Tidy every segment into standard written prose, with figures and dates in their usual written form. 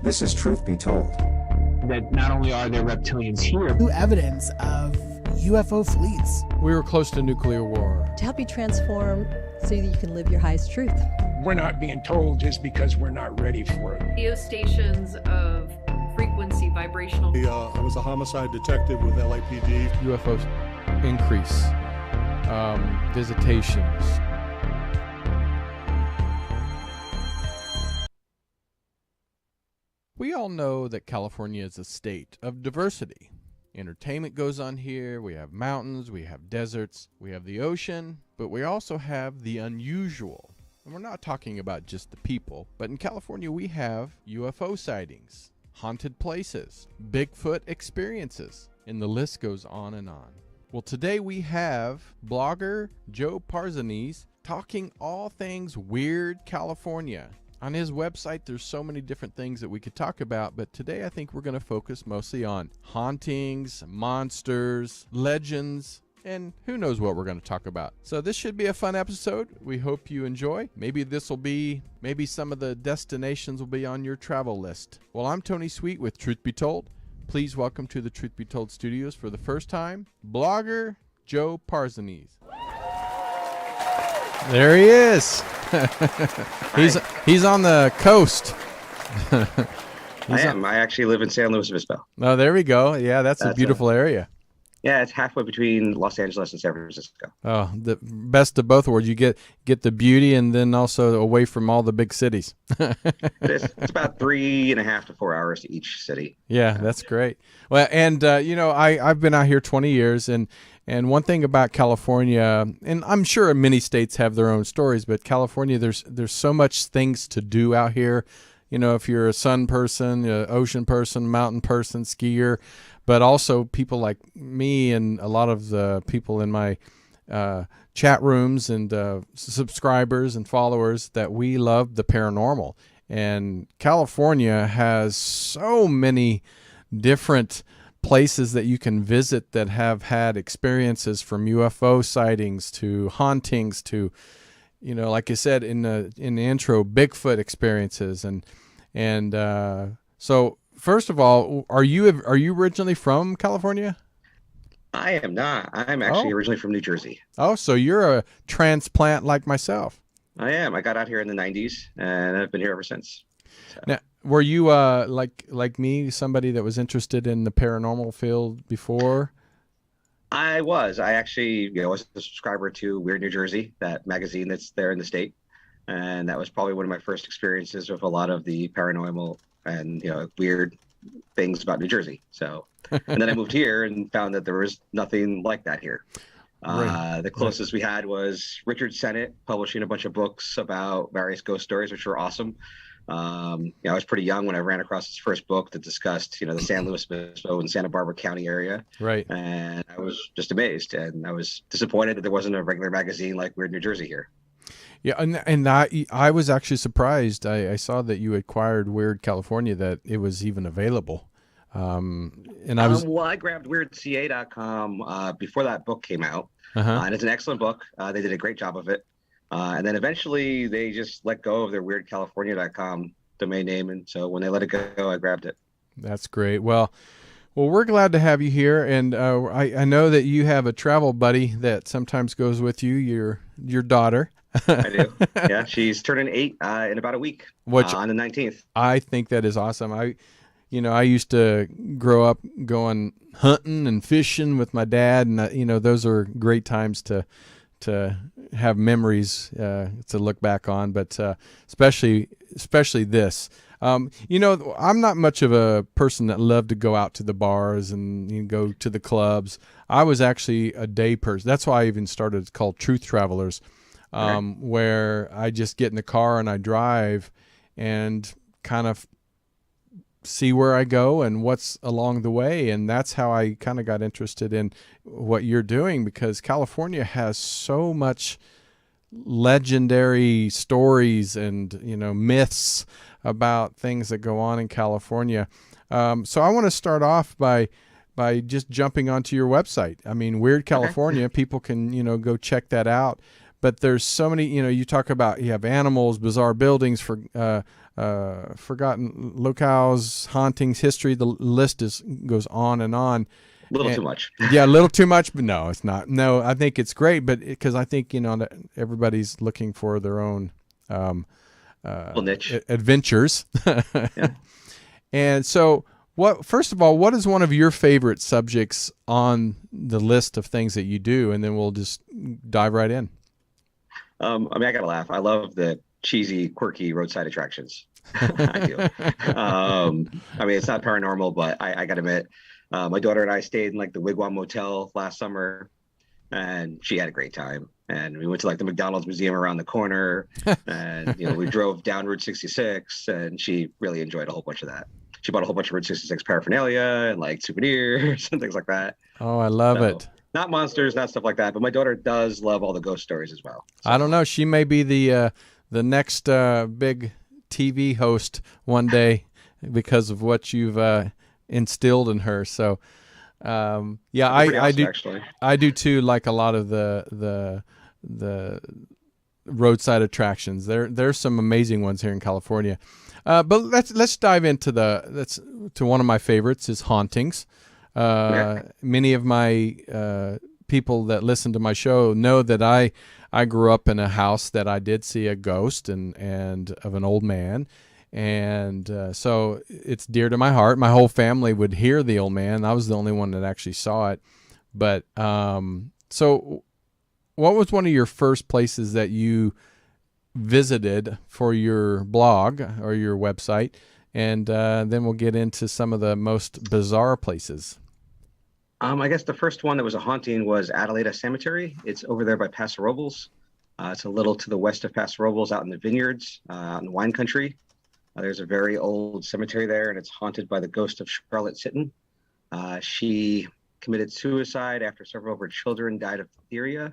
This is Truth Be Told. That not only are there reptilians here, new evidence of UFO fleets. We were close to nuclear war. To help you transform so that you can live your highest truth. We're not being told just because we're not ready for it. Radio stations of frequency, vibrational. I was a homicide detective with LAPD. UFOs increase visitations. We all know that California is a state of diversity. Entertainment goes on here. We have mountains, we have deserts, we have the ocean, but we also have the unusual. And we're not talking about just the people, but in California we have UFO sightings, haunted places, Bigfoot experiences, and the list goes on and on. Well, today we have blogger Joe Parzanese talking all things weird California. On his website, there's so many different things that we could talk about, but today I think we're going to focus mostly on hauntings, monsters, legends, and who knows what we're going to talk about. So this should be a fun episode. We hope you enjoy. Maybe some of the destinations will be on your travel list. Well, I'm Tony Sweet with Truth Be Told. Please welcome to the Truth Be Told studios for the first time, blogger Joe Parzanese. There he is. He's on the coast. I am. I actually live in San Luis Obispo. Oh, there we go. Yeah, that's a beautiful area. Yeah, it's halfway between Los Angeles and San Francisco. Oh, the best of both worlds. You get the beauty and then also away from all the big cities. It's about 3.5 to 4 hours to each city. Yeah, that's great. Well, and I've been out here 20 years, and one thing about California, and I'm sure many states have their own stories, but California, there's so much things to do out here. You know, if you're a sun person, ocean person, mountain person, skier, but also people like me and a lot of the people in my chat rooms and subscribers and followers that we love the paranormal. And California has so many different places that you can visit that have had experiences from UFO sightings to hauntings to, like I said in the intro, Bigfoot experiences. And so first of all, are you originally from California? I am not. I'm actually originally from New Jersey. Oh, so you're a transplant like myself. I am. I got out here in the 90s, and I've been here ever since. So. Now, were you like me, somebody that was interested in the paranormal field before? I was. I actually was a subscriber to Weird New Jersey, that magazine that's there in the state. And that was probably one of my first experiences with a lot of the paranormal and weird things about New Jersey. So, and then I moved here and found that there was nothing like that here. Right. The closest we had was Richard Sennett publishing a bunch of books about various ghost stories, which were awesome. I was pretty young when I ran across his first book that discussed, the San Luis Obispo and Santa Barbara County area. Right. And I was just amazed, and I was disappointed that there wasn't a regular magazine like Weird New Jersey here. Yeah, and I was actually surprised. I saw that you acquired Weird California, that it was even available. And I was I grabbed weirdca.com before that book came out, and it's an excellent book. They did a great job of it, and then eventually they just let go of their weirdcalifornia.com domain name, and so when they let it go, I grabbed it. That's great. Well, we're glad to have you here, and I know that you have a travel buddy that sometimes goes with you. Your daughter. I do. Yeah, she's turning 8 in about a week. On the 19th. I think that is awesome. I used to grow up going hunting and fishing with my dad, and those are great times to have memories to look back on. But especially this. I'm not much of a person that loved to go out to the bars and go to the clubs. I was actually a day person. That's why I even started. It's called Truth Travelers. Where I just get in the car and I drive and kind of see where I go and what's along the way. And that's how I kind of got interested in what you're doing, because California has so much legendary stories and, myths about things that go on in California. So I want to start off by just jumping onto your website. I mean, Weird California, people can, go check that out. But there's so many, you talk about, you have animals, bizarre buildings, for forgotten locales, hauntings, history. The list goes on and on. A little too much. Yeah, a little too much, but no, it's not. No, I think it's great, but because I think, that everybody's looking for their own Little niche. adventures. Yeah. And so, first of all, what is one of your favorite subjects on the list of things that you do? And then we'll just dive right in. I gotta laugh. I love the cheesy, quirky roadside attractions. I do. It's not paranormal, but I gotta admit, my daughter and I stayed in the Wigwam Motel last summer, and she had a great time. And we went to the McDonald's museum around the corner, and we drove down Route 66, and she really enjoyed a whole bunch of that. She bought a whole bunch of Route 66 paraphernalia and souvenirs and things like that. Oh, I love it. Not monsters, not stuff like that, but my daughter does love all the ghost stories as well. So. I don't know. She may be the next big TV host one day because of what you've instilled in her. So, I do. Actually. I do too. Like a lot of the roadside attractions. There's some amazing ones here in California. But let's dive into to one of my favorites is hauntings. Many of my people that listen to my show know that I grew up in a house that I did see a ghost and of an old man, and so it's dear to my heart. My whole family would hear the old man. I was the only one that actually saw it. But so, what was one of your first places that you visited for your blog or your website? And then we'll get into some of the most bizarre places. I guess the first one that was a haunting was Adelaide Cemetery. It's over there by Paso Robles. It's a little to the west of Paso Robles, out in the vineyards, out in the wine country. There's a very old cemetery there, and it's haunted by the ghost of Charlotte Sitton. She committed suicide after several of her children died of diphtheria.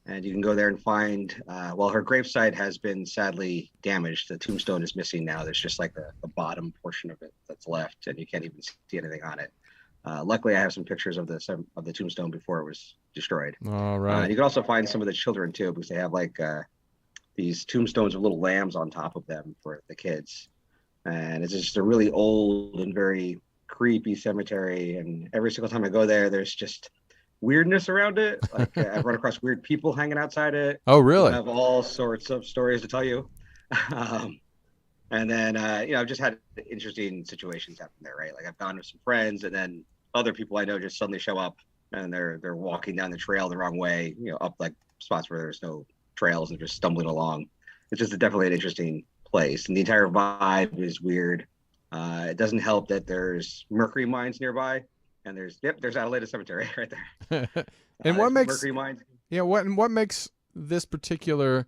And you can go there and find, her gravesite has been sadly damaged. The tombstone is missing now. There's just the bottom portion of it that's left, and you can't even see anything on it. Luckily, I have some pictures of the tombstone before it was destroyed. All right. You can also find some of the children too, because they have these tombstones with little lambs on top of them for the kids. And it's just a really old and very creepy cemetery. And every single time I go there, there's just weirdness around it. I've run across weird people hanging outside it. Oh, really? I have all sorts of stories to tell you. And then, I've just had interesting situations happen there, right? I've gone with some friends, and then other people I know just suddenly show up, and they're walking down the trail the wrong way, up spots where there's no trails and just stumbling along. It's just definitely an interesting place, and the entire vibe is weird. It doesn't help that there's mercury mines nearby, and there's Adelaide Cemetery right there. And what makes mercury mines? Yeah, what makes this particular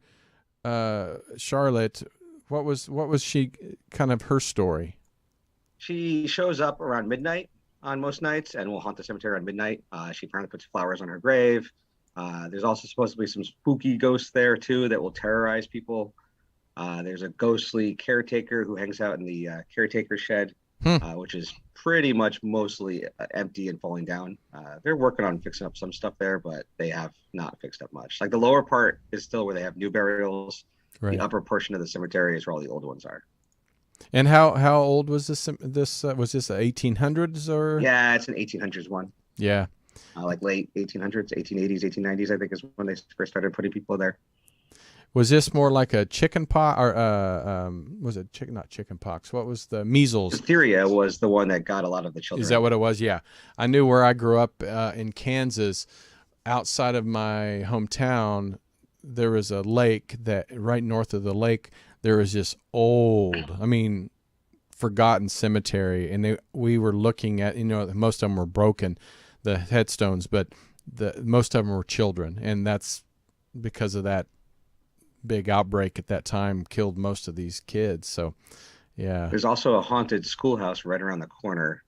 Charlotte? What was she kind of her story? She shows up around midnight on most nights and will haunt the cemetery around midnight. She apparently puts flowers on her grave. There's also supposed to be some spooky ghosts there too that will terrorize people. There's a ghostly caretaker who hangs out in the caretaker shed, which is pretty much mostly empty and falling down. They're working on fixing up some stuff there, but they have not fixed up much. The lower part is still where they have new burials. Right. The upper portion of the cemetery is where all the old ones are. And how old was this? Was this the 1800s or? Yeah, it's an 1800s one. Yeah. Late 1800s, 1880s, 1890s, I think is when they first started putting people there. Was this more like a chicken pox, or was it not chicken pox? What was the measles? Diphtheria was the one that got a lot of the children. Is that what it was? Yeah. I knew where I grew up in Kansas, outside of my hometown, there was a lake that right north of the lake, there was this old, forgotten cemetery. And we were looking at, most of them were broken, the headstones, but most of them were children. And that's because of that big outbreak at that time killed most of these kids. So, yeah. There's also a haunted schoolhouse right around the corner.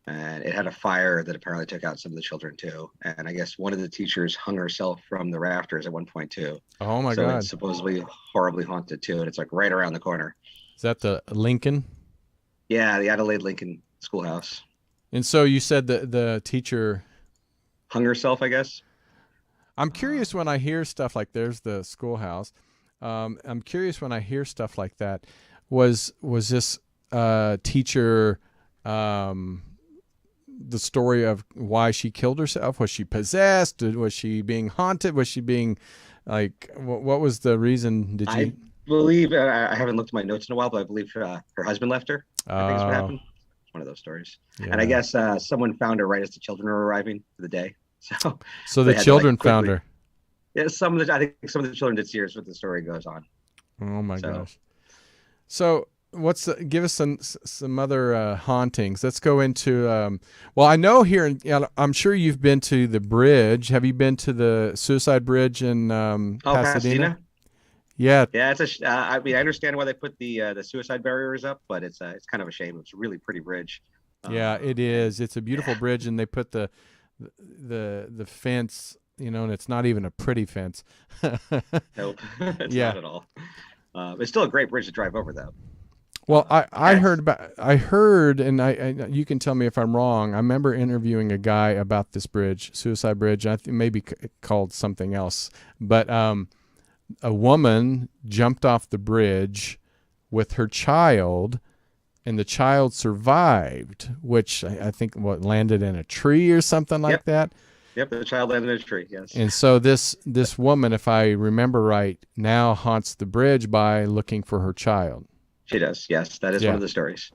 And it had a fire that apparently took out some of the children too. And I guess one of the teachers hung herself from the rafters at one point too. Oh my God. So it's supposedly horribly haunted too. And it's right around the corner. Is that the Lincoln? Yeah, the Adelaide Lincoln Schoolhouse. And so you said that the teacher hung herself, I guess. I'm curious when I hear stuff like there's the schoolhouse. I'm curious when I hear stuff like that. was this teacher the story of why she killed herself? Was she possessed? Was she being haunted? Was she being like, what was the reason? Did you? I believe, I haven't looked at my notes in a while, but I believe her husband left her. I think is what happened. It's one of those stories. Yeah. And I guess someone found her right as the children were arriving for the day. So the children found her. Yeah, I think some of the children did see her, is what the story goes on. Oh my gosh. So give us some other hauntings. Let's go into, well, I know here, I'm sure you've been to the bridge. Have you been to the Suicide Bridge in Pasadena? Yeah. Yeah, I mean, I understand why they put the suicide barriers up, but it's kind of a shame. It's a really pretty bridge. Yeah, it is. It's a beautiful bridge, and they put the fence, and it's not even a pretty fence. Nope, it's not at all. It's still a great bridge to drive over, though. Well, I heard, and you can tell me if I'm wrong. I remember interviewing a guy about this bridge, Suicide Bridge. I think maybe called something else, but a woman jumped off the bridge with her child, and the child survived, which I think landed in a tree or something like that. Yep, the child landed in a tree, yes. And so this woman, if I remember right, now haunts the bridge by looking for her child. She does, yes. That is one of the stories.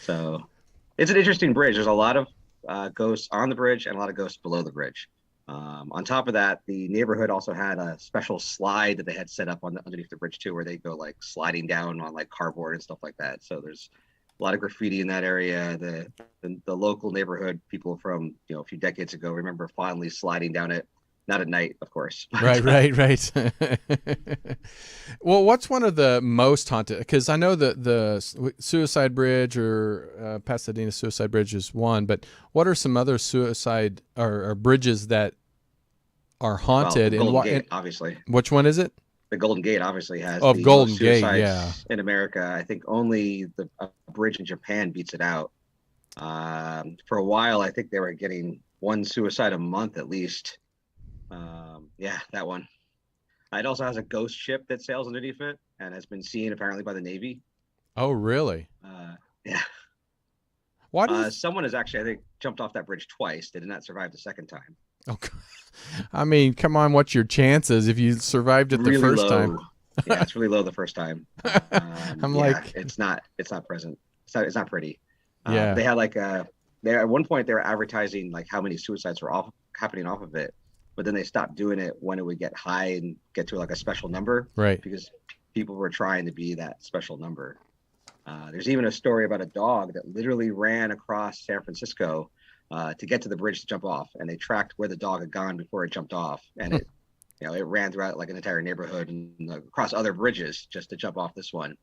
So it's an interesting bridge. There's a lot of ghosts on the bridge and a lot of ghosts below the bridge. On top of that, the neighborhood also had a special slide that they had set up underneath the bridge too, where they go like sliding down on like cardboard and stuff like that. So there's a lot of graffiti in that area. The local neighborhood people from a few decades ago remember fondly sliding down it. Not at night, of course. Right. Well, what's one of the most haunted? Because I know the Suicide Bridge or Pasadena Suicide Bridge is one, but what are some other suicide or bridges that are haunted? Well, the Golden Gate, obviously. Which one is it? The Golden Gate obviously has the Golden Gate, in America. I think only the bridge in Japan beats it out. For a while, I think they were getting one suicide a month at least. Yeah, that one. It also has a ghost ship that sails underneath it and has been seen apparently by the Navy. Oh, really? Yeah. Why someone has actually, I think, jumped off that bridge twice. They did not survive the second time. Okay. I mean, come on, what's your chances if you survived it the first time? Yeah, it's really low the first time. It's not present. It's not pretty. They had at one point they were advertising like how many suicides were happening off of it. But then they stopped doing it when it would get high and get to like a special number. Right. Because people were trying to be that special number. There's even a story about a dog that literally ran across San Francisco to get to the bridge to jump off. And they tracked where the dog had gone before it jumped off. And it ran throughout like an entire neighborhood and across other bridges just to jump off this one.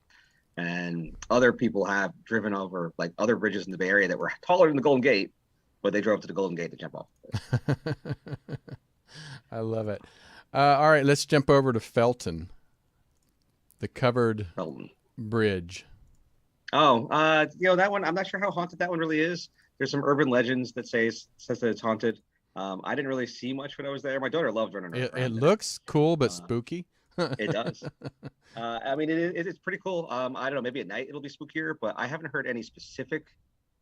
And other people have driven over like other bridges in the Bay Area that were taller than the Golden Gate, but they drove to the Golden Gate to jump off. I love it. All right, let's jump over to Felton, the covered bridge. Oh, that one, I'm not sure how haunted that one really is. There's some urban legends that says that it's haunted. I didn't really see much when I was there. My daughter loved running around. It looks cool, but spooky. It does. I mean, it's pretty cool. I don't know, maybe at night it'll be spookier, but I haven't heard any specific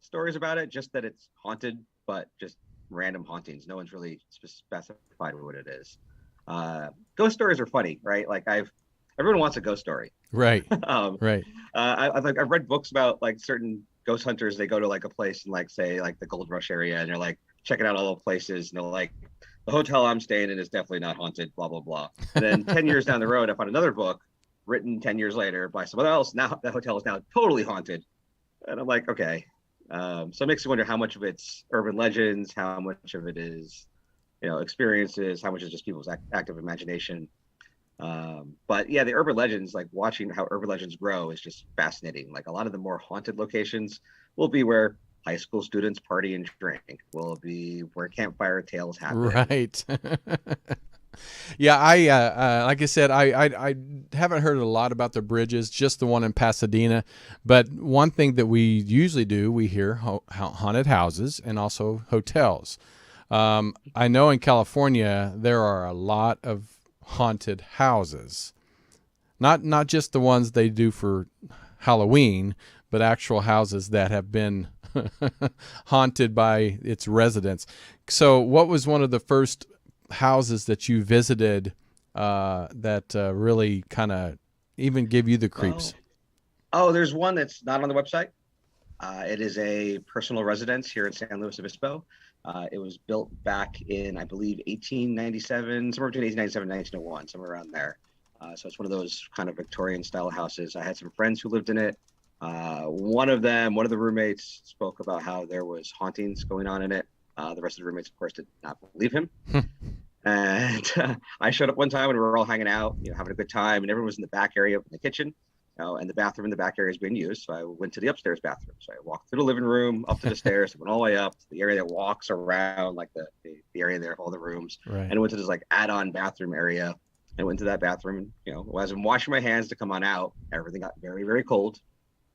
stories about it, just that it's haunted, but just random hauntings. No one's really specified what it is. Ghost stories are funny, right? Like everyone wants a ghost story, right? Right. I've read books about like certain ghost hunters. They go to like a place in like say like the Gold Rush area, and they're like checking out all the places, and they're like, the hotel I'm staying in is definitely not haunted, blah blah blah. And then 10 years down the road, I found another book written 10 years later by someone else. Now the hotel is now totally haunted, and I'm like, okay. So it makes you wonder how much of it's urban legends, how much of it is, experiences, how much is just people's active imagination. But yeah, the urban legends, like watching how urban legends grow is just fascinating. Like a lot of the more haunted locations will be where high school students party and drink, will be where campfire tales happen. Right. Yeah, I like I said, I haven't heard a lot about the bridges, just the one in Pasadena. But one thing that we usually do, we hear haunted houses and also hotels. I know in California there are a lot of haunted houses, not just the ones they do for Halloween, but actual houses that have been haunted by its residents. So what was one of the first houses that you visited that really kind of even give you the creeps? Oh, there's one that's not on the website. It is a personal residence here in San Luis Obispo. It was built back in, I believe, 1897, somewhere between 1897 and 1901, somewhere around there. So it's one of those kind of Victorian style houses. I had some friends who lived in it. One of the roommates spoke about how there was hauntings going on in it. The rest of the roommates, of course, did not believe him. And I showed up one time when we were all hanging out, having a good time, and everyone was in the back area in the kitchen. And the bathroom in the back area is being used. So I went to the upstairs bathroom. So I walked through the living room, up to the stairs, went all the way up to the area that walks around, like the area there, all the rooms. Right. And went to this like add-on bathroom area. I went to that bathroom. As I'm washing my hands to come on out, everything got very, very cold.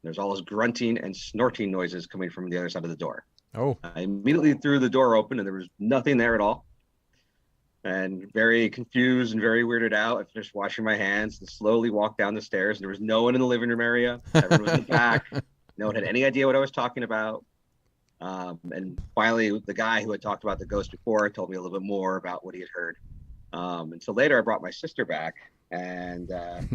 There's all this grunting and snorting noises coming from the other side of the door. Oh. I immediately threw the door open, and there was nothing there at all. And very confused and very weirded out, I finished washing my hands and slowly walked down the stairs. There was no one in the living room area. Everyone was in the back. No one had any idea what I was talking about. And finally, the guy who had talked about the ghost before told me a little bit more about what he had heard. And so later I brought my sister back, and I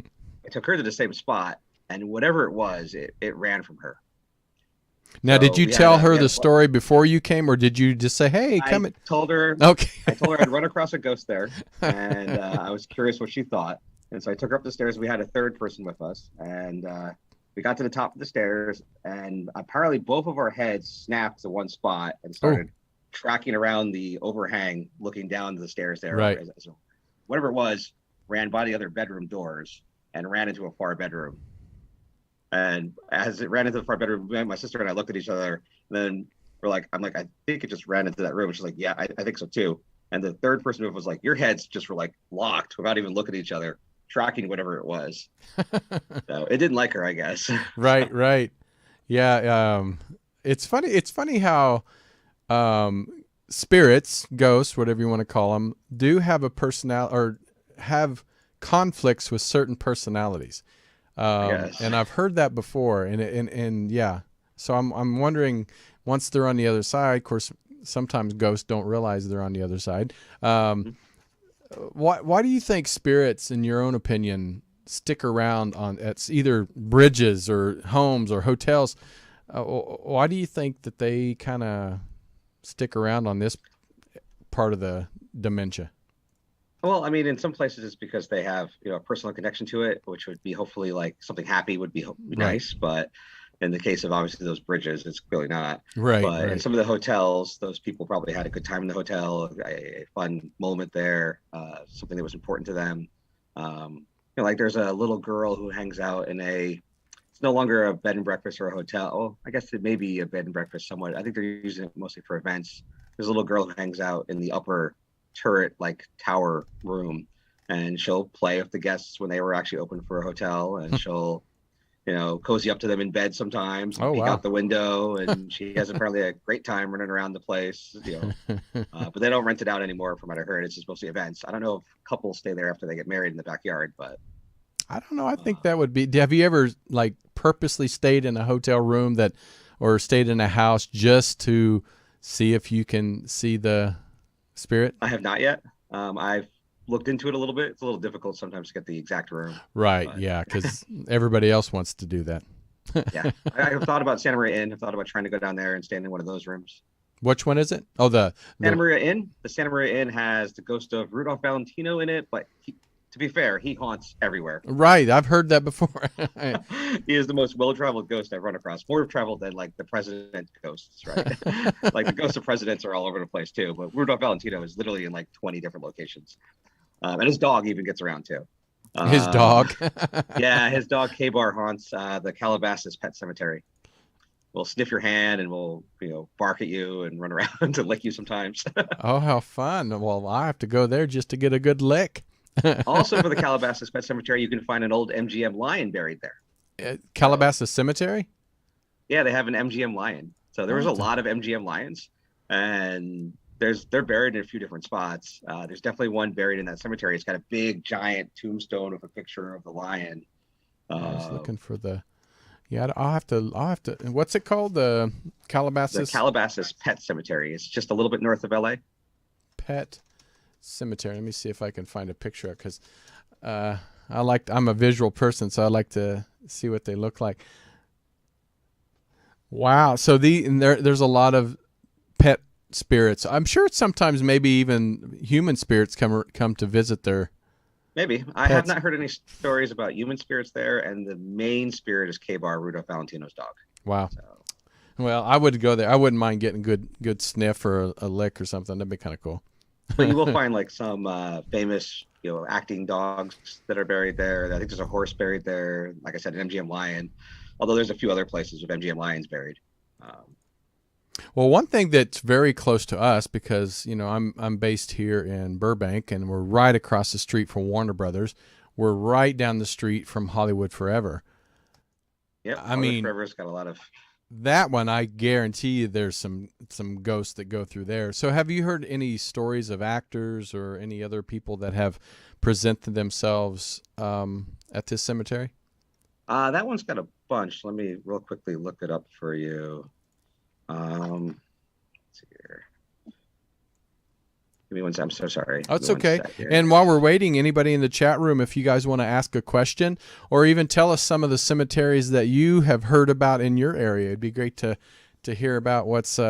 took her to the same spot. And whatever it was, it ran from her. Now, did you tell her the story before you came, or did you just say, "Hey, come in"? I told her. Okay. I told her I'd run across a ghost there, and I was curious what she thought. And so I took her up the stairs. We had a third person with us, and we got to the top of the stairs, and apparently both of our heads snapped to one spot and started tracking around the overhang, looking down the stairs there. Right. So whatever it was, ran by the other bedroom doors and ran into a far bedroom. And as it ran into the far bedroom, my sister and I looked at each other, and then I'm like, I think it just ran into that room. And she's like, yeah, I think so too. And the third person was like, your heads just were like locked without even looking at each other, tracking whatever it was. So it didn't like her, I guess. Right. Yeah. It's funny how spirits, ghosts, whatever you want to call them, do have a personality or have conflicts with certain personalities. And I've heard that before, and yeah. So I'm wondering, once they're on the other side, of course, sometimes ghosts don't realize they're on the other side. Why do you think spirits, in your own opinion, stick around at either bridges or homes or hotels? Why do you think that they kind of stick around on this part of the dementia? Well, I mean, in some places it's because they have, a personal connection to it, which would be hopefully like something happy would be nice. But in the case of obviously those bridges, it's clearly not. Right. But in some of the hotels, those people probably had a good time in the hotel, a fun moment there, something that was important to them. Like there's a little girl who hangs out in it's no longer a bed and breakfast or a hotel. Oh, I guess it may be a bed and breakfast somewhat. I think they're using it mostly for events. There's a little girl who hangs out in the upper turret like tower room, and she'll play with the guests when they were actually open for a hotel, and she'll cozy up to them in bed sometimes, peek out the window, and she has apparently a great time running around the place, but they don't rent it out anymore from what I heard. It's just mostly events. I don't know if couples stay there after they get married in the backyard, but I don't know. I think that would be. Have you ever like purposely stayed in a hotel room or stayed in a house just to see if you can see the spirit? I have not yet. I've looked into it a little bit. It's a little difficult sometimes to get the exact room. Right. But yeah. Because everybody else wants to do that. Yeah. I've thought about Santa Maria Inn. I've thought about trying to go down there and stay in one of those rooms. Which one is it? Oh, the Santa Maria Inn. The Santa Maria Inn has the ghost of Rudolph Valentino in it, but to be fair, he haunts everywhere. Right. I've heard that before. He is the most well-traveled ghost I've run across. More traveled than like the president ghosts, right? Like the ghosts of presidents are all over the place too. But Rudolph Valentino is literally in like 20 different locations. And his dog even gets around too. His dog? Yeah, his dog K-Bar haunts the Calabasas Pet Cemetery. Will sniff your hand and will, bark at you and run around and lick you sometimes. Oh, how fun. Well, I have to go there just to get a good lick. Also for the Calabasas Pet Cemetery, you can find an old MGM lion buried there. Calabasas Cemetery? Yeah, they have an MGM lion. So there was a lot of MGM lions, and they're buried in a few different spots. There's definitely one buried in that cemetery. It's got a big, giant tombstone with a picture of the lion. I was looking for the... Yeah, I'll have to. What's it called? The Calabasas. The Calabasas Pet Cemetery. It's just a little bit north of LA. Pet Cemetery. Let me see if I can find a picture because I'm a visual person, so I like to see what they look like. Wow. So there's a lot of pet spirits. I'm sure sometimes maybe even human spirits come to visit their. Maybe. I have not heard any stories about human spirits there, and the main spirit is K-Bar, Rudolph Valentino's dog. Wow. So. Well, I would go there. I wouldn't mind getting good sniff or a lick or something. That'd be kind of cool. But you will find like some famous, acting dogs that are buried there. I think there's a horse buried there. Like I said, an MGM lion. Although there's a few other places with MGM lions buried. Well, one thing that's very close to us, because I'm based here in Burbank, and we're right across the street from Warner Brothers. We're right down the street from Hollywood Forever. Yep, Hollywood Forever's got a lot of. That one, I guarantee you, there's some ghosts that go through there. So, have you heard any stories of actors or any other people that have presented themselves at this cemetery? That one's got a bunch. Let me real quickly look it up for you. Let's see here. Give me one second. I'm so sorry. Oh, it's okay. And while we're waiting, anybody in the chat room, if you guys want to ask a question or even tell us some of the cemeteries that you have heard about in your area, it'd be great to hear about what's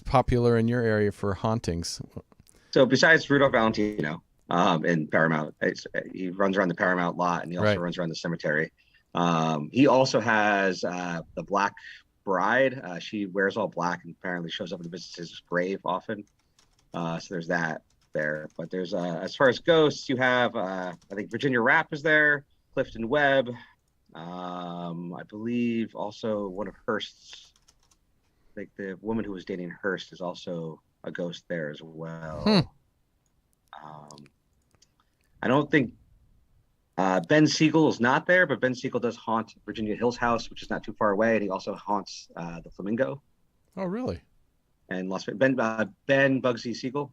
popular in your area for hauntings. So besides Rudolph Valentino in Paramount, he runs around the Paramount lot, and he also runs around the cemetery. He also has the Black Bride. She wears all black and apparently shows up in the business's grave often. So there's that there. But there's as far as ghosts, you have I think Virginia Rapp is there, Clifton Webb. I believe also one of Hearst's, like the woman who was dating Hearst is also a ghost there as well. I don't think Ben Siegel is not there, but Ben Siegel does haunt Virginia Hill's house, which is not too far away, and he also haunts the Flamingo. Oh, really? And Las Vegas. Ben Bugsy Siegel.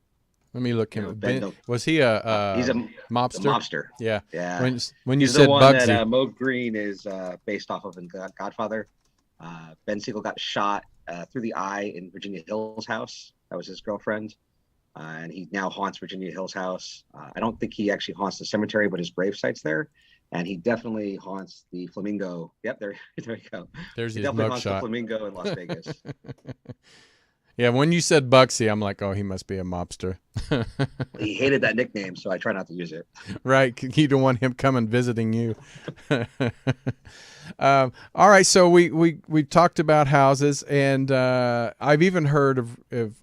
Let me look him up. Was he a he's a mobster? A mobster. Yeah. Yeah. When you he's said the one Bugsy, that Mo Green is based off of in Godfather. Ben Siegel got shot through the eye in Virginia Hill's house. That was his girlfriend. And he now haunts Virginia Hill's house. I don't think he actually haunts the cemetery, but his gravesite's there. And he definitely haunts the Flamingo. Yep, there you go. There's he his definitely haunts mugshot. the Flamingo in Las Vegas. Yeah, when you said Bugsy, I'm like, oh, he must be a mobster. He hated that nickname, so I try not to use it. Right, you don't want him coming visiting you. All right, so we talked about houses, and I've even heard of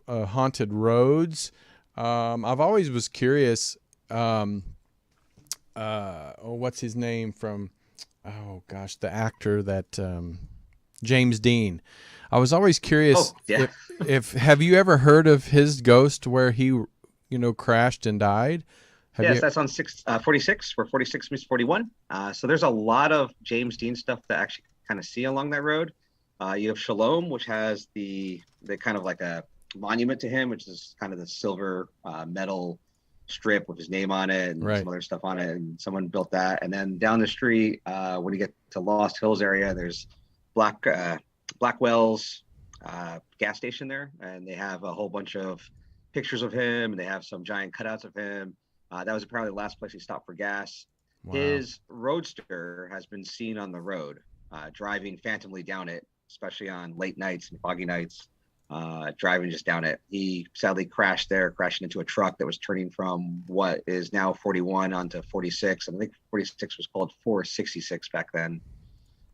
haunted roads. I've always was curious. What's his name from? Oh gosh, the actor that James Dean. I was always curious if have you ever heard of his ghost where he crashed and died? Yes, that's on 46, where 46 meets 41. So there's a lot of James Dean stuff to actually kind of see along that road. You have Shalom, which has the kind of like a monument to him, which is kind of the silver metal strip with his name on it and some other stuff on it. And someone built that. And then down the street, when you get to Lost Hills area, there's Blackwell's gas station there. And they have a whole bunch of pictures of him, and they have some giant cutouts of him. That was apparently the last place he stopped for gas. Wow. His roadster has been seen on the road, driving phantomly down it, especially on late nights and foggy nights, driving just down it. He sadly crashed there, crashing into a truck that was turning from what is now 41 onto 46. And I think 46 was called 466 back then.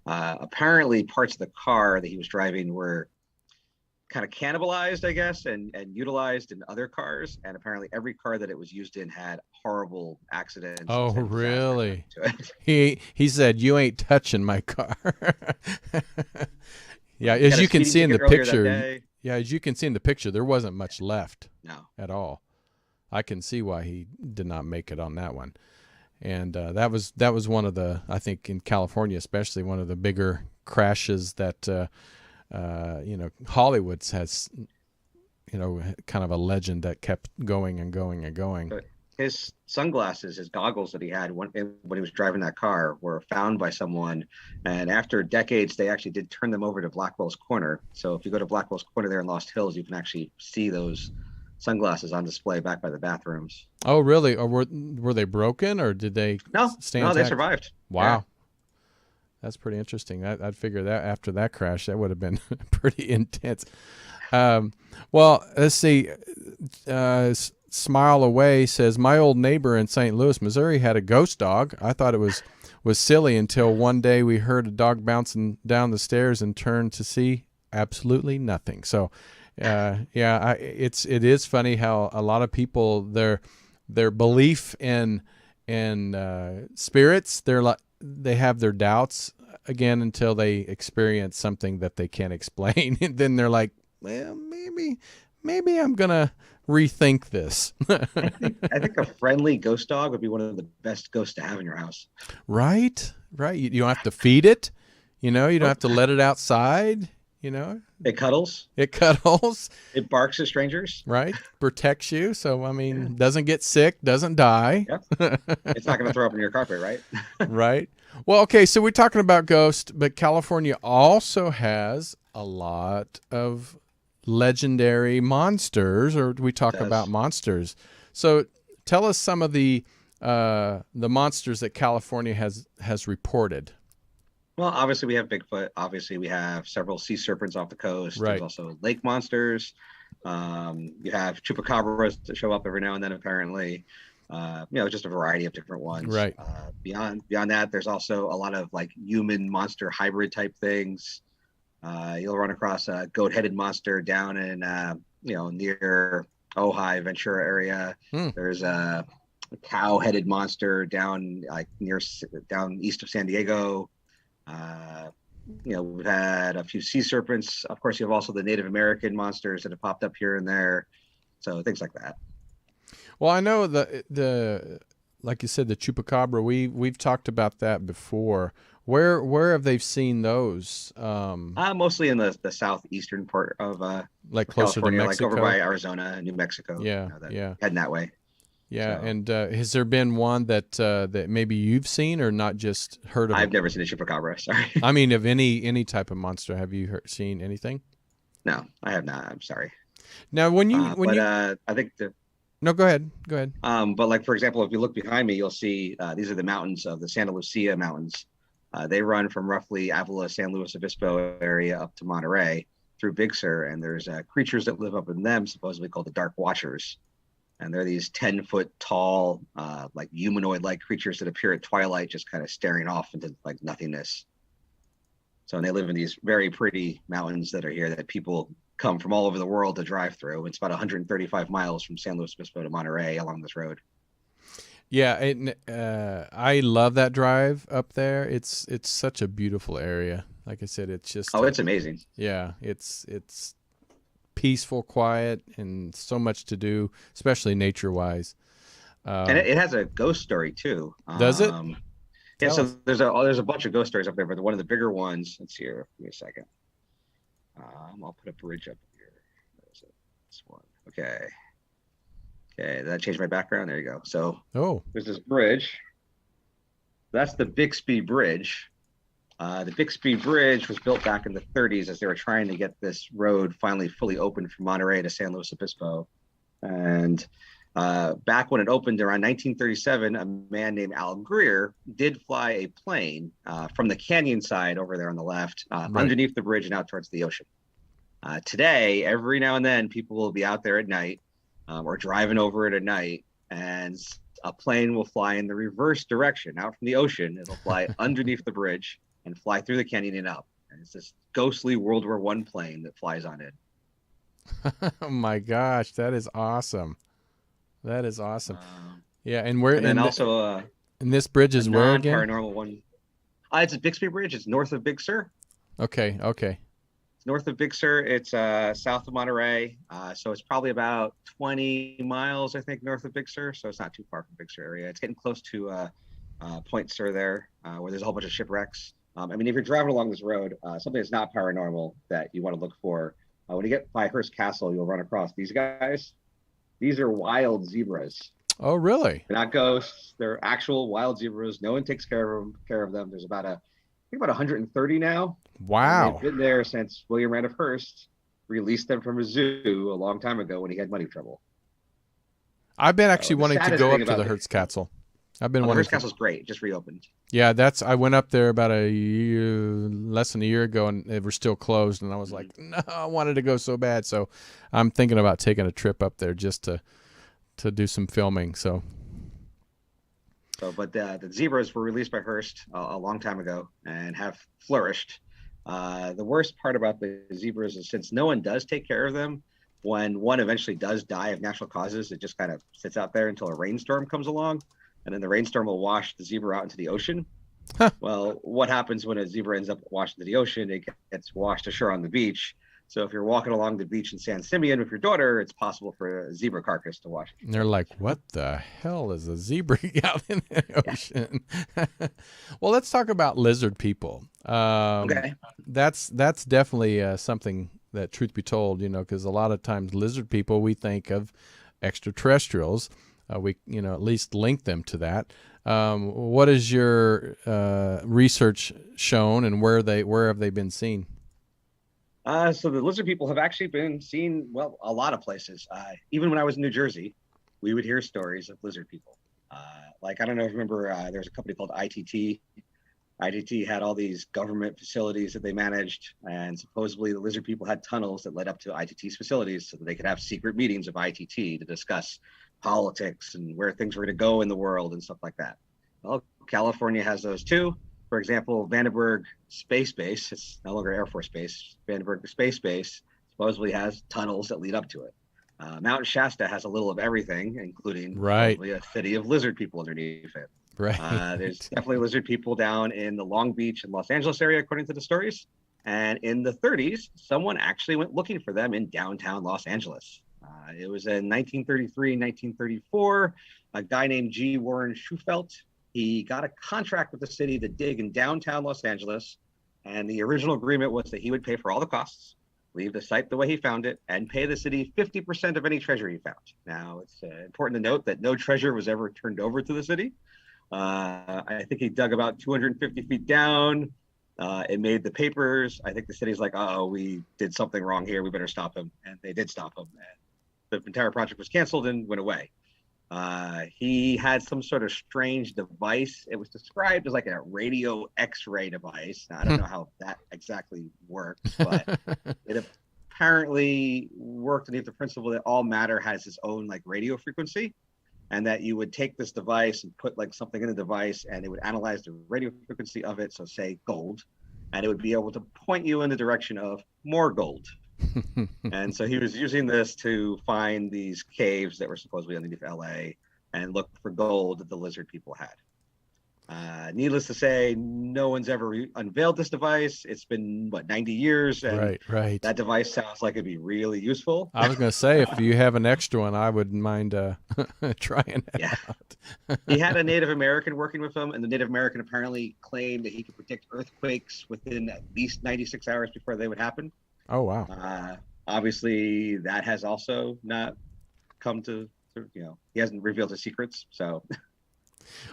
Apparently parts of the car that he was driving were kind of cannibalized, I guess, and utilized in other cars. And apparently every car that it was used in had horrible accidents. Oh, really? He said, "You ain't touching my car." Yeah, as you can see in the picture. Yeah, as you can see in the picture, there wasn't much left. No. At all. I can see why he did not make it on that one. And that was one of the, I think in California especially, one of the bigger crashes that Hollywood's has, kind of a legend that kept going and going and going. his sunglasses, his goggles that he had when he was driving that car were found by someone. And after decades, they actually did turn them over to Blackwell's Corner. So if you go to Blackwell's Corner there in Lost Hills, you can actually see those sunglasses on display back by the bathrooms. Oh, really? Or were they broken, or did they stay intact? No, they survived. Wow. Yeah. That's pretty interesting. I'd figure that after that crash, that would have been pretty intense. Well, let's see. Smile Away says, my old neighbor in St. Louis, Missouri had a ghost dog. I thought it was silly until one day we heard a dog bouncing down the stairs and turned to see absolutely nothing. So, it is funny how a lot of people, their belief in spirits, they have their doubts again until they experience something that they can't explain. And then they're like, well, maybe I'm going to rethink this. I think a friendly ghost dog would be one of the best ghosts to have in your house. Right. You don't have to feed it. You don't have to let it outside. It cuddles. It barks at strangers. Right. Protects you. So, doesn't get sick, doesn't die. Yep. It's not going to throw up in your carpet, right? Right. Well, okay. So we're talking about ghosts, but California also has a lot of legendary monsters, or we talk about monsters. So tell us some of the monsters that California has reported. Well, obviously we have Bigfoot. Obviously we have several sea serpents off the coast. Right. There's also lake monsters. You have chupacabras that show up every now and then, apparently. Just a variety of different ones. Right. Beyond that, there's also a lot of like human monster hybrid type things. You'll run across a goat-headed monster down in near Ojai, Ventura area. There's a cow-headed monster down east of San Diego. We've had a few sea serpents. Of course, you have also the Native American monsters that have popped up here and there. So things like that. Well, I know the like you said, the chupacabra. We've talked about that before. Where have they seen those? Mostly in the southeastern part of like closer California, to Mexico, like over by Arizona and New Mexico. Yeah, heading that way. Yeah, So. and has there been one that maybe you've seen or not just heard of? I've never seen a chupacabra. Sorry. I mean, of any type of monster, have you seen anything? No, I have not. I'm sorry. Now, I think No, go ahead. But like, for example, if you look behind me, you'll see these are the mountains of the Santa Lucia Mountains. They run from roughly Avila, San Luis Obispo area up to Monterey through Big Sur, and there's creatures that live up in them, supposedly called the Dark Watchers. And they're these 10-foot tall, like humanoid-like creatures that appear at twilight, just kind of staring off into like nothingness. So, and they live in these very pretty mountains that are here that people come from all over the world to drive through. It's about 135 miles from San Luis Obispo to Monterey along this road. Yeah, I love that drive up there. It's such a beautiful area. Like I said, it's just it's amazing. Yeah, it's peaceful, quiet, and so much to do, especially nature-wise. And it has a ghost story too. Does it? Yeah. So there's a bunch of ghost stories up there, but one of the bigger ones. Let's see here. Give me a second. I'll put a bridge up here. This one. Okay. Did that change my background? There you go. So there's this bridge. That's the Bixby Bridge. The Bixby Bridge was built back in the 30s as they were trying to get this road finally fully open from Monterey to San Luis Obispo. And back when it opened around 1937, a man named Al Greer did fly a plane from the canyon side over there on the left, underneath the bridge and out towards the ocean. Today, every now and then, people will be out there at night or driving over it at night, and a plane will fly in the reverse direction out from the ocean. It'll fly underneath the bridge and fly through the canyon and up. And it's this ghostly World War I plane that flies on it. Oh my gosh, that is awesome. That is awesome. Yeah, and this bridge is where again? Paranormal one. It's at Bixby Bridge. It's north of Big Sur. Okay. It's north of Big Sur. It's south of Monterey. So it's probably about 20 miles, I think, north of Big Sur. So it's not too far from Big Sur area. It's getting close to Point Sur there, where there's a whole bunch of shipwrecks. If you're driving along this road, something that's not paranormal that you want to look for, when you get by Hearst Castle, you'll run across these guys. These are wild zebras. Oh, really? They're not ghosts. They're actual wild zebras. No one takes care of them. There's about I think about 130 now. And Wow. they've been there since William Randolph Hearst released them from a zoo a long time ago when he had money trouble. I've been actually the wanting to saddest go thing up to about the the- Hertz Castle. I've been The wanting Hearst to. Castle's great. It just reopened. Yeah, I went up there about less than a year ago, and they were still closed. And I was like, no, I wanted to go so bad. So I'm thinking about taking a trip up there just to do some filming. So But the zebras were released by Hearst a long time ago and have flourished. The worst part about the zebras is since no one does take care of them, when one eventually does die of natural causes, it just kind of sits out there until a rainstorm comes along, and then the rainstorm will wash the zebra out into the ocean. Huh. Well, what happens when a zebra ends up washed into the ocean? It gets washed ashore on the beach. So if you're walking along the beach in San Simeon with your daughter, it's possible for a zebra carcass to wash. and they're like, what the hell is a zebra out in the ocean? Well, let's talk about lizard people. Okay. That's definitely something that, truth be told, because a lot of times lizard people, we think of extraterrestrials. We at least link them to that. What has your research shown, and where have they been seen? So the lizard people have actually been seen, well, a lot of places. Even when I was in New Jersey, we would hear stories of lizard people. Like, I don't know if you remember, there's a company called ITT. ITT had all these government facilities that they managed, and supposedly the lizard people had tunnels that led up to ITT's facilities so that they could have secret meetings of ITT to discuss politics and where things were going to go in the world and stuff like that. Well, California has those too. For example, Vandenberg Space Base, it's no longer Air Force Base, Vandenberg Space Base supposedly has tunnels that lead up to it. Mount Shasta has a little of everything, including probably a city of lizard people underneath it. Right. There's definitely lizard people down in the Long Beach and Los Angeles area, according to the stories. And in the 30s, someone actually went looking for them in downtown Los Angeles. It was in 1933, 1934. A guy named G. Warren Schufelt, he got a contract with the city to dig in downtown Los Angeles. And the original agreement was that he would pay for all the costs, leave the site the way he found it, and pay the city 50% of any treasure he found. Now, it's important to note that no treasure was ever turned over to the city. I think he dug about 250 feet down. It made the papers. I think the city's like, oh, we did something wrong here. We better stop him. And they did stop him. And the entire project was canceled and went away. He had some sort of strange device. It was described as like a radio X-ray device. Now, I don't know how that exactly works, but it apparently worked underneath the principle that all matter has its own like radio frequency, and that you would take this device and put like something in the device, and it would analyze the radio frequency of it. So say gold, and it would be able to point you in the direction of more gold. And so he was using this to find these caves that were supposedly underneath LA and look for gold that the lizard people had. Needless to say, no one's ever unveiled this device. It's been 90 years, and right. that device sounds like it'd be really useful. I was going to say, if you have an extra one, I wouldn't mind trying it out. He had a Native American working with him, and the Native American apparently claimed that he could predict earthquakes within at least 96 hours before they would happen. Oh, wow. Obviously, that has also not come to, he hasn't revealed his secrets. So,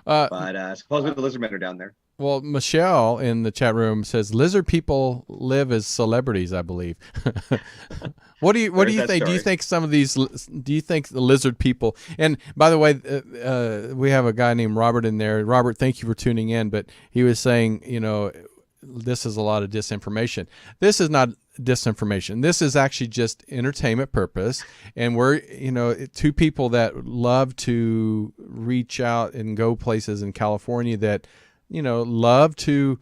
but supposedly the lizard men are down there. Well, Michelle in the chat room says lizard people live as celebrities, I believe. What do you think? Do you think some of these? Do you think the lizard people? And by the way, we have a guy named Robert in there. Robert, thank you for tuning in. But he was saying, this is a lot of disinformation. This is not disinformation. This is actually just entertainment purpose. And we're, two people that love to reach out and go places in California that, love to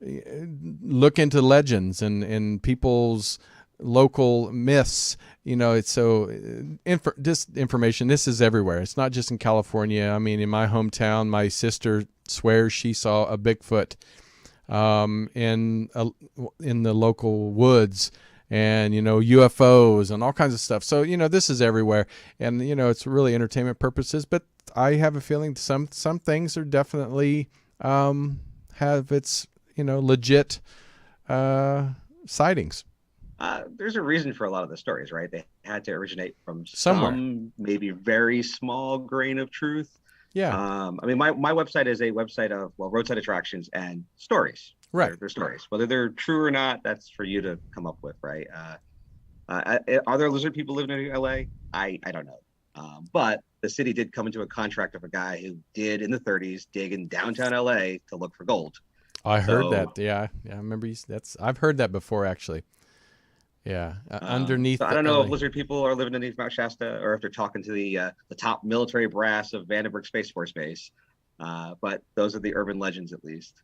look into legends and people's local myths. It's so disinformation. This is everywhere. It's not just in California. I mean, in my hometown, my sister swears she saw a Bigfoot in the local woods, and UFOs and all kinds of stuff. So this is everywhere, and it's really entertainment purposes. But I have a feeling some things are definitely have its legit sightings. There's a reason for a lot of the stories, right? They had to originate from Somewhere. some maybe very small grain of truth. Yeah. I mean, my website is a website of, well, roadside attractions and stories. Right. They're stories. Whether they're true or not, that's for you to come up with, right? Are there lizard people living in LA? I don't know. But the city did come into a contract of a guy who did in the 30s dig in downtown LA to look for gold. I heard that. Yeah. I remember I've heard that before, actually. Yeah. Underneath. So I don't know if lizard people are living underneath Mount Shasta or if they're talking to the top military brass of Vandenberg Space Force Base. But those are the urban legends, at least.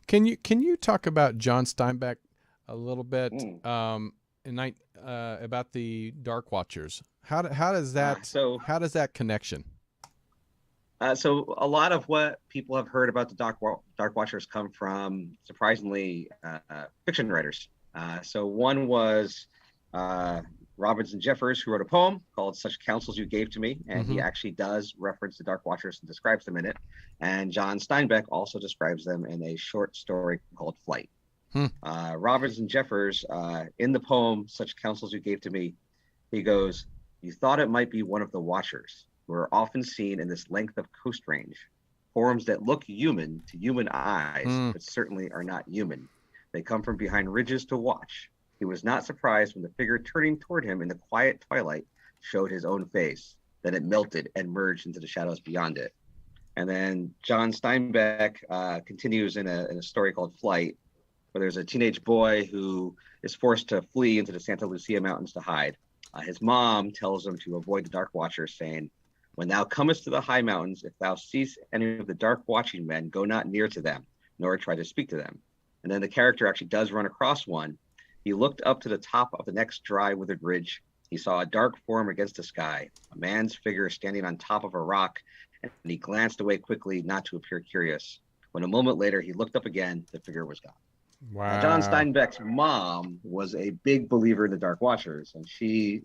Can you talk about John Steinbeck a little bit? About the Dark Watchers. How does that connection? So a lot of what people have heard about the Dark Watchers come from, surprisingly, fiction writers. So one was Robinson Jeffers, who wrote a poem called "Such Counsels You Gave to Me," and he actually does reference the Dark Watchers and describes them in it. And John Steinbeck also describes them in a short story called "Flight." Robinson Jeffers, in the poem "Such Counsels You Gave to Me," he goes, "You thought it might be one of the Watchers, who are often seen in this length of coast range, forms that look human to human eyes, but certainly are not human. They come from behind ridges to watch. He was not surprised when the figure turning toward him in the quiet twilight showed his own face. Then it melted and merged into the shadows beyond it." And then John Steinbeck continues in a story called "Flight," where there's a teenage boy who is forced to flee into the Santa Lucia Mountains to hide. His mom tells him to avoid the Dark Watchers, saying, "When thou comest to the high mountains, if thou seest any of the dark watching men, go not near to them, nor try to speak to them." And then the character actually does run across one. He looked up to the top of the next dry, withered ridge. He saw a dark form against the sky, a man's figure standing on top of a rock, and he glanced away quickly, not to appear curious. When a moment later he looked up again, the figure was gone. Wow. John Steinbeck's mom was a big believer in the Dark Watchers, and she,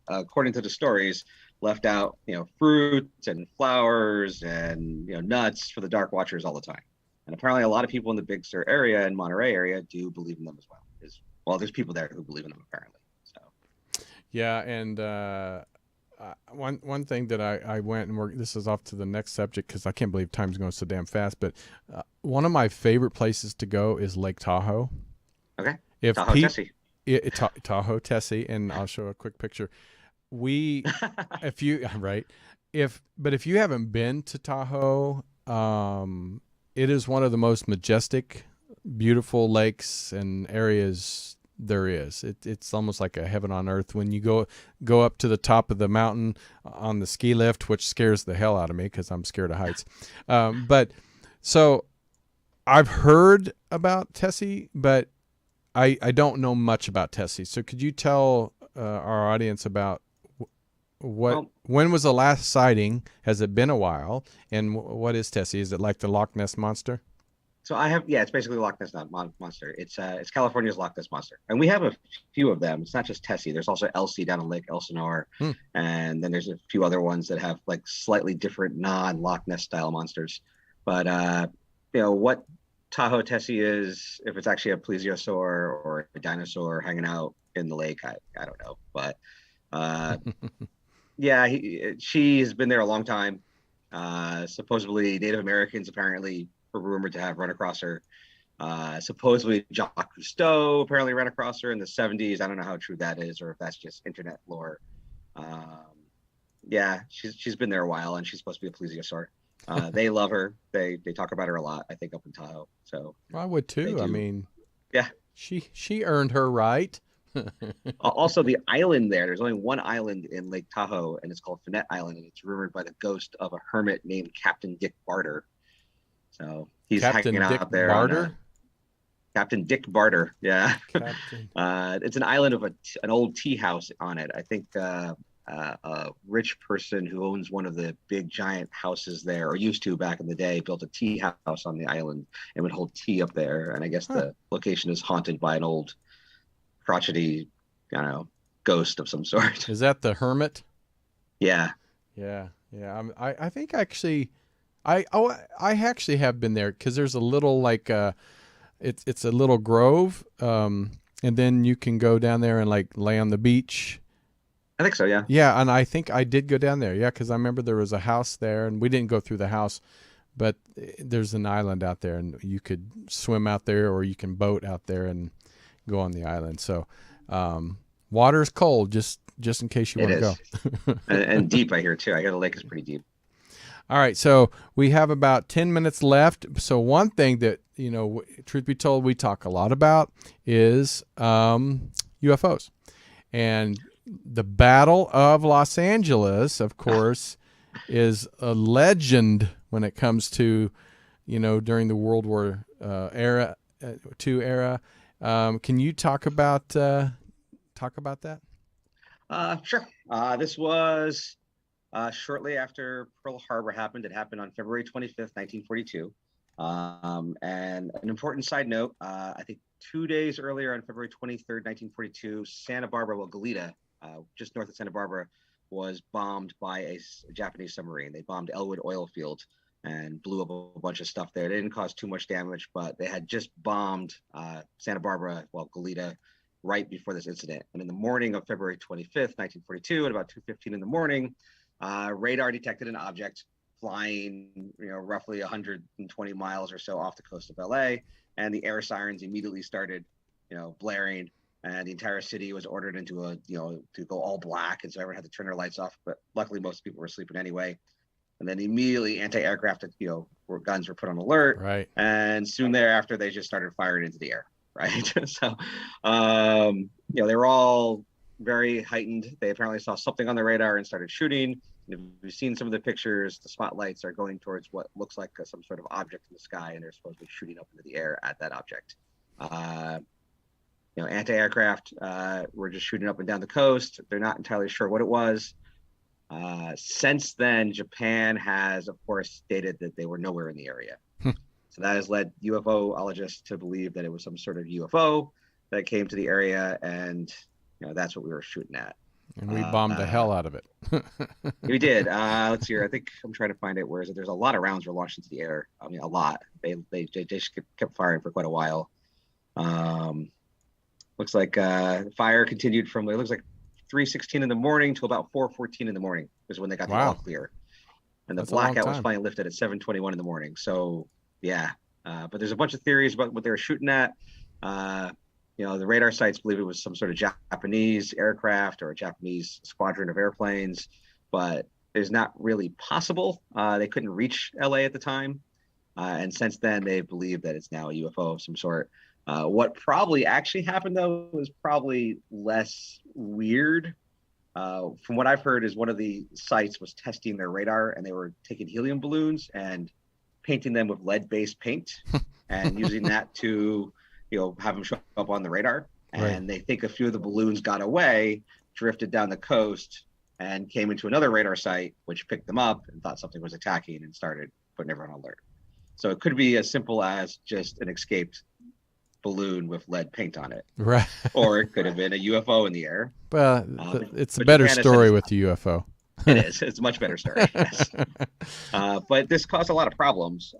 according to the stories, left out, fruits and flowers and, nuts for the Dark Watchers all the time. And apparently a lot of people in the Big Sur area and Monterey area do believe in them as well. There's people there who believe in them, apparently. So. Yeah, and one thing that I went, and this is off to the next subject because I can't believe time's going so damn fast, but one of my favorite places to go is Lake Tahoe. Okay. Tahoe-Tessie. Tahoe Tessie, and I'll show a quick picture. If you haven't been to Tahoe, it is one of the most majestic, beautiful lakes and areas there is. It's almost like a heaven on earth when you go up to the top of the mountain on the ski lift, which scares the hell out of me because I'm scared of heights. But so I've heard about Tessie, but I don't know much about Tessie. So could you tell our audience about when was the last sighting? Has it been a while? And what is Tessie? Is it like the Loch Ness Monster? So it's basically the Loch Ness Monster. It's California's Loch Ness Monster. And we have a few of them. It's not just Tessie. There's also Elsie down in Lake Elsinore. And then there's a few other ones that have like slightly different non-Loch Ness style monsters. But, what Tahoe Tessie is, if it's actually a plesiosaur or a dinosaur hanging out in the lake, I don't know. But she has been there a long time. Supposedly Native Americans apparently were rumored to have run across her. Supposedly Jacques Cousteau apparently ran across her in the 70s. I don't know how true that is or if that's just internet lore. She's been there a while and she's supposed to be a plesiosaur. They love her. They talk about her a lot, I think, up in Tahoe. So I would too. I mean, yeah, she earned her right. Also, the island there's only one island in Lake Tahoe, and it's called Finette Island, and it's rumored by the ghost of a hermit named Captain Dick Barter. So he's hanging out there. Barter? Captain Dick Barter, yeah. It's an island of an old tea house on it. I think a rich person who owns one of the big giant houses there, or used to back in the day, built a tea house on the island and would hold tea up there. And I guess the location is haunted by an old crotchety, ghost of some sort. Is that the hermit? Yeah. I think actually, I actually have been there because there's a little it's a little grove, And then you can go down there and like lay on the beach. I think so, yeah. Yeah, and I think I did go down there. Yeah, because I remember there was a house there, and we didn't go through the house, but there's an island out there, and you could swim out there, or you can boat out there and go on the island. So, water is cold, just in case you want to go. and deep, I hear too. I hear the lake is pretty deep. All right, so we have about 10 minutes left. So one thing that, truth be told, we talk a lot about is UFOs. And the Battle of Los Angeles, of course, is a legend when it comes to, during the World War II era. Can you talk about that? Sure. This was shortly after Pearl Harbor happened. It happened on February 25th, 1942. And an important side note, I think 2 days earlier on February 23rd, 1942, Santa Barbara, Goleta, just north of Santa Barbara, was bombed by a Japanese submarine. They bombed Elwood oil field and blew up a bunch of stuff there. They didn't cause too much damage, but they had just bombed Santa Barbara, Goleta, right before this incident. And in the morning of February 25th, 1942, at about 2:15 in the morning, radar detected an object flying, roughly 120 miles or so off the coast of LA, and the air sirens immediately started, blaring, and the entire city was ordered into to go all black, and so everyone had to turn their lights off. But luckily, most people were sleeping anyway. And then immediately, anti-aircraft, guns were put on alert, right? And soon thereafter, they just started firing into the air, right? So, they were all very heightened. They apparently saw something on the radar and started shooting. And if you've seen some of the pictures, the spotlights are going towards what looks like some sort of object in the sky, and they're supposedly shooting up into the air at that object. Anti-aircraft were just shooting up and down the coast. They're not entirely sure what it was. Since then, Japan has, of course, stated that they were nowhere in the area. So that has led UFOologists to believe that it was some sort of UFO that came to the area, and that's what we were shooting at. And we bombed the hell out of it. We did. Let's see here. I think I'm trying to find it. Where is it? There's a lot of rounds were launched into the air. I mean, a lot. They just kept firing for quite a while. Looks like fire continued from, it looks like 3:16 in the morning to about 4:14 in the morning is when they got the all clear. And the blackout was finally lifted at 7:21 in the morning. So yeah, but there's a bunch of theories about what they were shooting at. The radar sites believe it was some sort of Japanese aircraft or a Japanese squadron of airplanes, but it's not really possible. They couldn't reach LA at the time. And since then, they believe that it's now a UFO of some sort. What probably actually happened, though, was probably less weird. From what I've heard, is one of the sites was testing their radar, and they were taking helium balloons and painting them with lead-based paint and using that to, have them show up on the radar. And They think a few of the balloons got away, drifted down the coast, and came into another radar site, which picked them up and thought something was attacking and started putting everyone on alert. So it could be as simple as just an escaped balloon with lead paint on it, right? Or it could have been a UFO in the air. Well, it's a better story with the UFO. It is. It's a much better story. Yes. But this caused a lot of problems.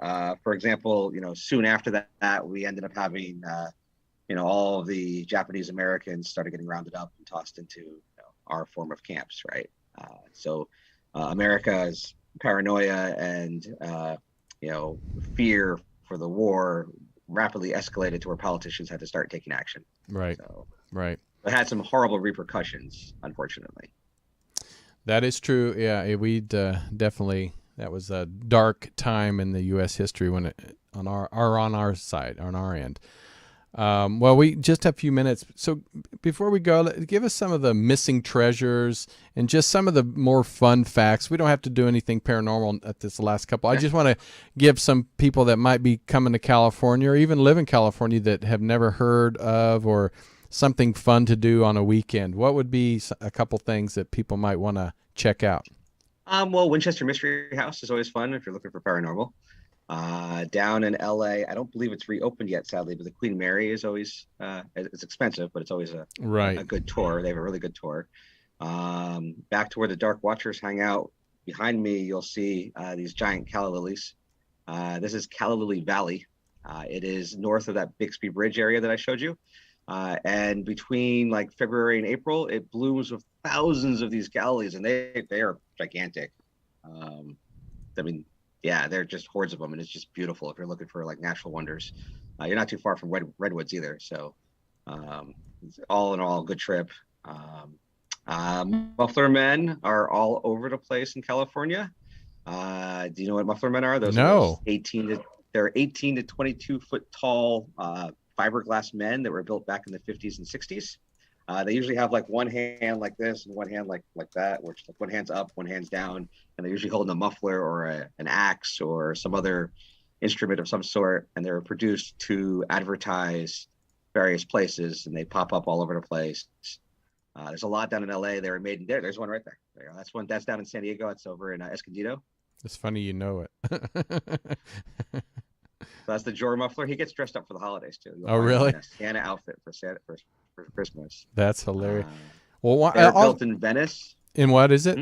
For example, soon after that, we ended up having, all of the Japanese Americans started getting rounded up and tossed into our form of camps, right? So America's paranoia and fear for the war rapidly escalated to where politicians had to start taking action. Right. So, right. It had some horrible repercussions, unfortunately. That is true. Yeah, we'd definitely. That was a dark time in the U.S. history when on our side, on our end. Well, we just have a few minutes. So before we go, give us some of the missing treasures and just some of the more fun facts. We don't have to do anything paranormal at this last couple. I just want to give some people that might be coming to California or even live in California that have never heard of or something fun to do on a weekend. What would be a couple things that people might want to check out? Well, Winchester Mystery House is always fun if you're looking for paranormal. Down in LA, I don't believe it's reopened yet, sadly, but the Queen Mary is always, it's expensive, but it's always a good tour. They have a really good tour. Back to where the Dark Watchers hang out. Behind me, you'll see these giant calla lilies. This is Calla Lily Valley. It is north of that Bixby Bridge area that I showed you. And between like February and April, it blooms with thousands of these galleys, and they are gigantic. I mean, yeah, they're just hordes of them, and it's just beautiful if you're looking for like natural wonders. You're not too far from redwoods either, so it's all in all, good trip. Muffler men are all over the place in California. Do you know what muffler men are? Those No. are they're 18 to 22 foot tall fiberglass men that were built back in the 50s and 60s. They usually have like one hand like this and one hand like that, which like one hand's up, one hand's down, and they're usually holding a muffler or an axe or some other instrument of some sort, and they're produced to advertise various places, and they pop up all over the place. There's a lot down in LA. They were made in there. There's one right there. That's down in San Diego. It's over in Escondido. It's funny you know it. So that's the Jor muffler. He gets dressed up for the holidays too. Oh, really? A Santa outfit for Christmas. That's hilarious. Well, they're built in Venice. In what is it?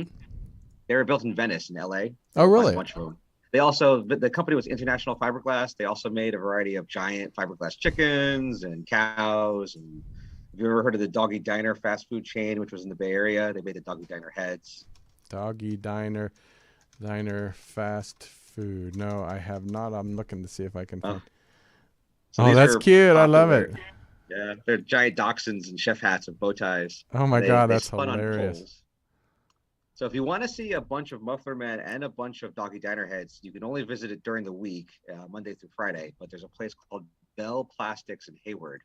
They were built in Venice in LA. Oh, really? A bunch of them. They also, the company was International Fiberglass. They also made a variety of giant fiberglass chickens and cows. And have you ever heard of the Doggy Diner fast food chain, which was in the Bay Area? They made the Doggy Diner heads. Doggy Diner fast food. No, I have not. I'm looking to see if I can find. So that's cute. I love it. Yeah, they're giant dachshunds and chef hats and bow ties. Oh my God, that's hilarious. So if you want to see a bunch of muffler men and a bunch of Doggy Diner heads, you can only visit it during the week, Monday through Friday. But there's a place called Bell Plastics in Hayward,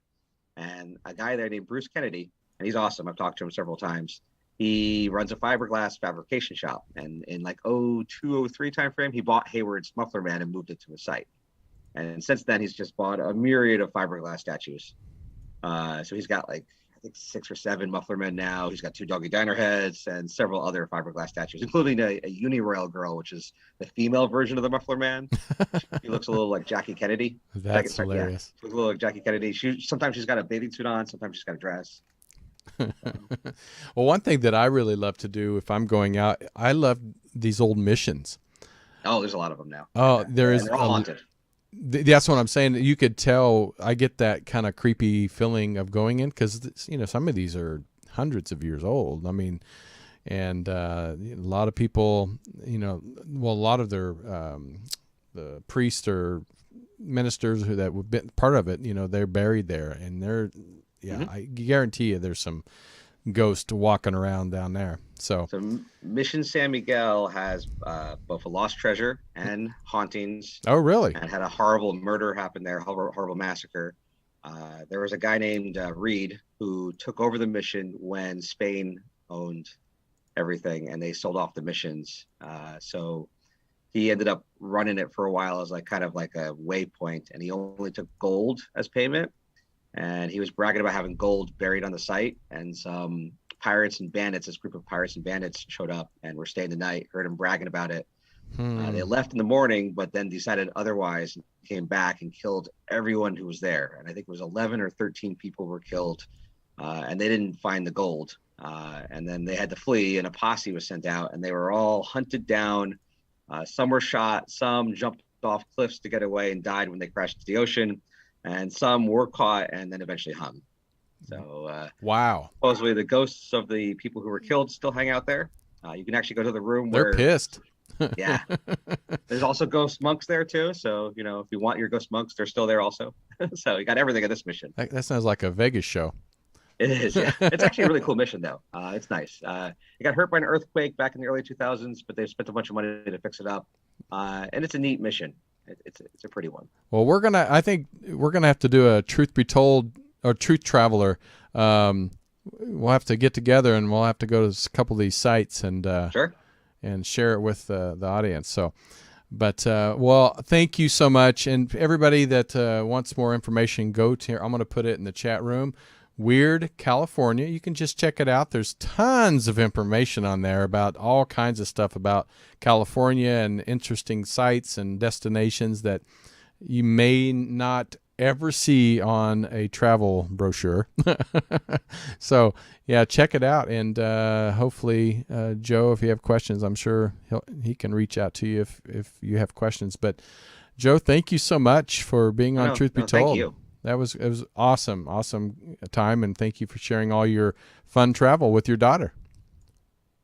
and a guy there named Bruce Kennedy, and he's awesome. I've talked to him several times. He runs a fiberglass fabrication shop, and in like 0203 timeframe, he bought Hayward's Muffler Man and moved it to his site. And since then, he's just bought a myriad of fiberglass statues. So he's got like, I think 6 or 7 Muffler Men now. He's got 2 Doggy Diner heads and several other fiberglass statues, including a Uniroyal girl, which is the female version of the Muffler Man. She looks a little like Jackie Kennedy. That's hilarious. Yeah, she looks a little like Jackie Kennedy. Sometimes she's got a bathing suit on, sometimes she's got a dress. Well, one thing that I really love to do if I'm going out, I love these old missions. Oh, there's a lot of them now. Oh, there is. They're all haunted. That's what I'm saying. You could tell. I get that kind of creepy feeling of going in because some of these are hundreds of years old. I mean, and a lot of people, a lot of their the priests or ministers that would be part of it, they're buried there, and they're. Yeah, I guarantee you there's some ghosts walking around down there. So Mission San Miguel has both a lost treasure and hauntings. Oh, really? And had a horrible murder happen there, horrible massacre. There was a guy named Reed who took over the mission when Spain owned everything and they sold off the missions. So he ended up running it for a while as kind of like a waypoint, and he only took gold as payment. And he was bragging about having gold buried on the site, and some pirates and bandits, this group of pirates and bandits showed up and were staying the night, heard him bragging about it. They left in the morning, but then decided otherwise, and came back and killed everyone who was there. And I think it was 11 or 13 people were killed, and they didn't find the gold. And then they had to flee, and a posse was sent out, and they were all hunted down. Some were shot, some jumped off cliffs to get away and died when they crashed into the ocean. And some were caught and then eventually hung. So, wow. Supposedly the ghosts of the people who were killed still hang out there. You can actually go to the room They're where... pissed. Yeah. There's also ghost monks there too. So, if you want your ghost monks, they're still there also. So you got everything at this mission. That sounds like a Vegas show. It is, yeah. It's actually a really cool mission though. It's nice. It got hurt by an earthquake back in the early 2000s, but they spent a bunch of money to fix it up. And it's a neat mission. It's a pretty one. Well, I think we're gonna have to do a Truth Be Told or Truth Traveler. We'll have to get together and we'll have to go to a couple of these sites and sure, and share it with the audience. So, but well, thank you so much, and everybody that wants more information, go to here. I'm gonna put it in the chat room. Weird California. You can just check it out. There's tons of information on there about all kinds of stuff about California and interesting sites and destinations that you may not ever see on a travel brochure. So, yeah, check it out. And hopefully, Joe, if you have questions, I'm sure he can reach out to you if you have questions. But, Joe, thank you so much for being on Truth Be Told. Thank you. it was awesome time, and thank you for sharing all your fun travel with your daughter.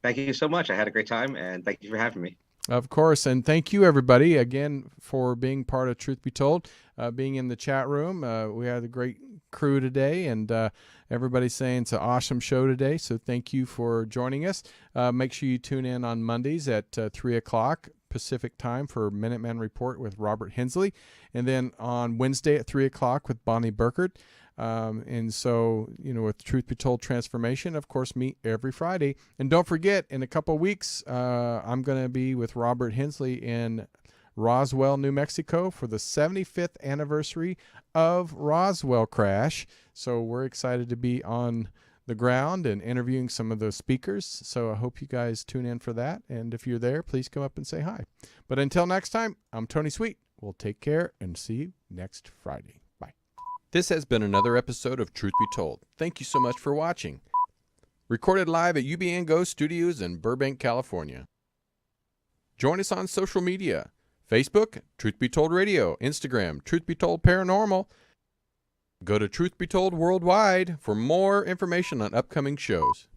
Thank you so much. I had a great time, and thank you for having me. Of course, and thank you everybody again for being part of Truth Be Told, being in the chat room. We had a great crew today, and everybody's saying it's an awesome show today, so thank you for joining us. Make sure you tune in on Mondays at 3 o'clock Pacific time for Minuteman Report with Robert Hensley, and then on Wednesday at 3 o'clock with Bonnie Burkert. And so, with Truth Be Told Transformation, of course, meet every Friday. And don't forget, in a couple of weeks, I'm going to be with Robert Hensley in Roswell, New Mexico for the 75th anniversary of Roswell crash. So we're excited to be on the ground and interviewing some of those speakers. So I hope you guys tune in for that. And if you're there, please come up and say hi. But until next time, I'm Tony Sweet. We'll take care and see you next Friday. Bye. This has been another episode of Truth Be Told. Thank you so much for watching. Recorded live at UBN Go Studios in Burbank, California. Join us on social media. Facebook, Truth Be Told Radio. Instagram, Truth Be Told Paranormal. Go to Truth Be Told Worldwide for more information on upcoming shows.